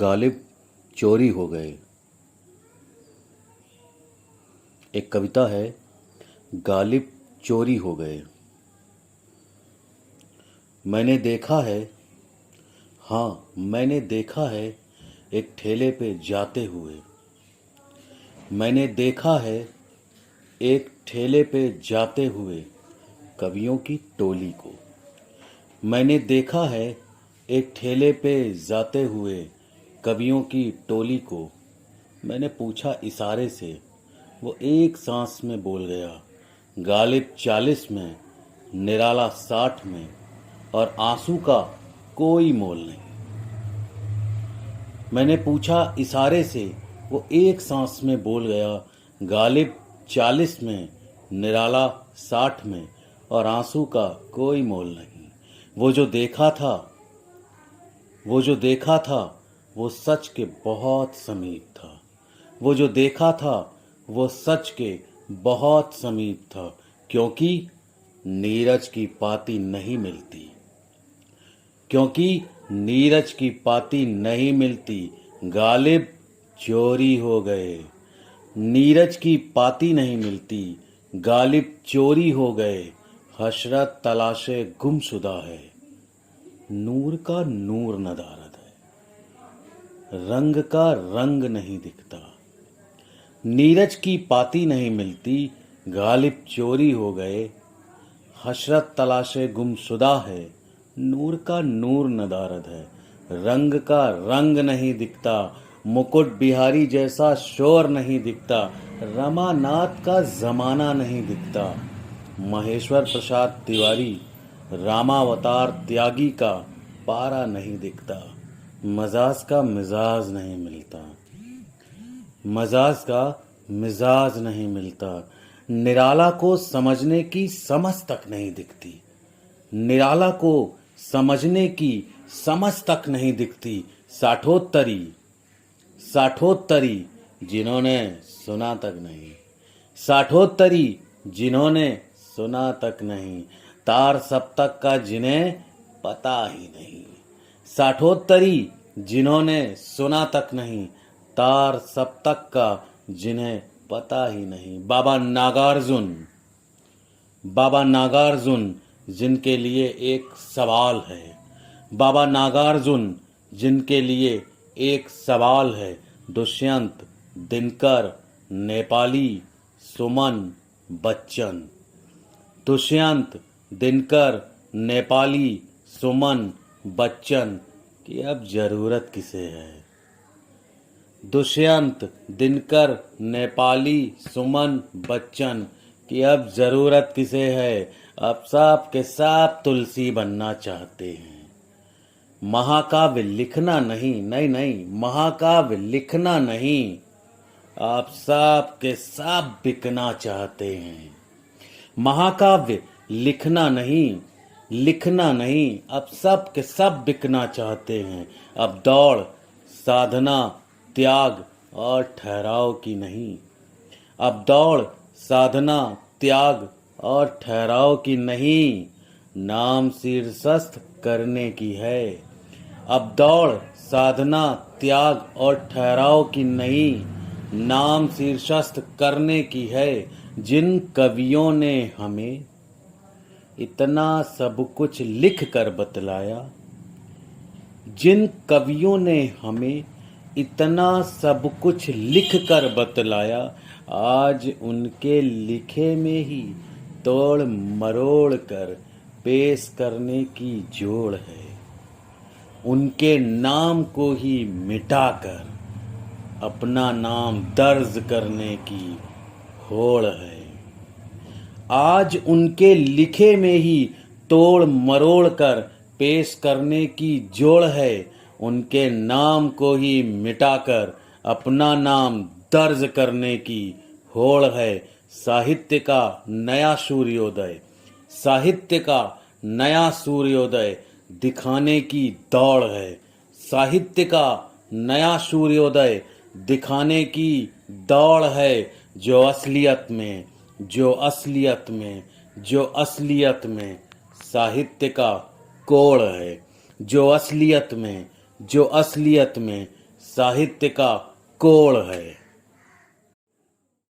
गालिब चोरी हो गए। एक कविता है, गालिब चोरी हो गए। मैंने देखा है, हाँ मैंने देखा है एक ठेले पे जाते हुए। मैंने देखा है एक ठेले पे जाते हुए कवियों की टोली को। मैंने देखा है एक ठेले पे जाते हुए कवियों की टोली को। मैंने पूछा इशारे से, वो एक सांस में बोल गया, गालिब 40 में, निराला 60 में, और आंसू का कोई मोल नहीं। मैंने पूछा इशारे से, वो एक सांस में बोल गया, गालिब 40 में, निराला 60 में, और आंसू का कोई मोल नहीं। वो जो देखा था, वो सच के बहुत समीप था। वो जो देखा था वो सच के बहुत समीप था, क्योंकि नीरज की पाती नहीं मिलती। क्योंकि नीरज की पाती नहीं मिलती, गालिब चोरी हो गए। नीरज की पाती नहीं मिलती, गालिब चोरी हो गए। हशरत तलाशे गुमशुदा है, नूर का नूर नदारद है, रंग का रंग नहीं दिखता। नीरज की पाती नहीं मिलती, गालिब चोरी हो गए। हशरत तलाशे गुमशुदा है, नूर का नूर नदारद है, रंग का रंग नहीं दिखता। मुकुट बिहारी जैसा शोर नहीं दिखता, रमानाथ का जमाना नहीं दिखता। महेश्वर प्रसाद तिवारी, रामावतार त्यागी का पारा नहीं दिखता। मजाज का मिजाज नहीं मिलता, मजाज का मिजाज नहीं मिलता। निराला को समझने की समझ तक नहीं दिखती। निराला को समझने की समझ तक नहीं दिखती। साठोत्तरी, साठोत्तरी जिन्होंने सुना तक नहीं। साठोत्तरी जिन्होंने सुना तक नहीं, तार सप्तक का जिन्हें पता ही नहीं। साठोत्तरी जिन्होंने सुना तक नहीं, तार सप्तक का जिन्हें पता ही नहीं। बाबा नागार्जुन, बाबा नागार्जुन जिनके लिए एक सवाल है। बाबा नागार्जुन जिनके लिए एक सवाल है। दुष्यंत, दिनकर, नेपाली, सुमन, बच्चन। दुष्यंत, दिनकर, नेपाली, सुमन, बच्चन की अब जरूरत किसे है। दुष्यंत, दिनकर, नेपाली, सुमन, बच्चन की अब जरूरत किसे है। अब सब के सब तुलसी बनना चाहते हैं। महाकाव्य लिखना नहीं, नहीं नहीं, महाकाव्य लिखना नहीं, आप सब के सब बिकना चाहते हैं। महाकाव्य लिखना नहीं, लिखना नहीं, अब सब के सब बिकना चाहते हैं। अब दौड़ साधना, त्याग और ठहराव की नहीं। अब दौड़ साधना, त्याग और ठहराव की नहीं, नाम शीर्षस्थ करने की है। अब दौड़ साधना, त्याग और ठहराव की नहीं, नाम शीर्षस्थ करने की है। जिन कवियों ने हमें इतना सब कुछ लिख कर बतलाया, जिन कवियों ने हमें इतना सब कुछ लिख कर बतलाया, आज उनके लिखे में ही तोड़ मरोड़ कर पेश करने की जोड़ है। उनके नाम को ही मिटाकर अपना नाम दर्ज करने की होड़ है। आज उनके लिखे में ही तोड़ मरोड़ कर पेश करने की जोड़ है। उनके नाम को ही मिटाकर अपना नाम दर्ज करने की होड़ है। साहित्य का नया सूर्योदय, साहित्य का नया सूर्योदय दिखाने की दौड़ है। साहित्य का नया सूर्योदय दिखाने की दौड़ है। जो असलियत में, जो असलियत में, जो असलियत में साहित्य का कोड़ है। जो असलियत में, जो असलियत में साहित्य का कोड़ है।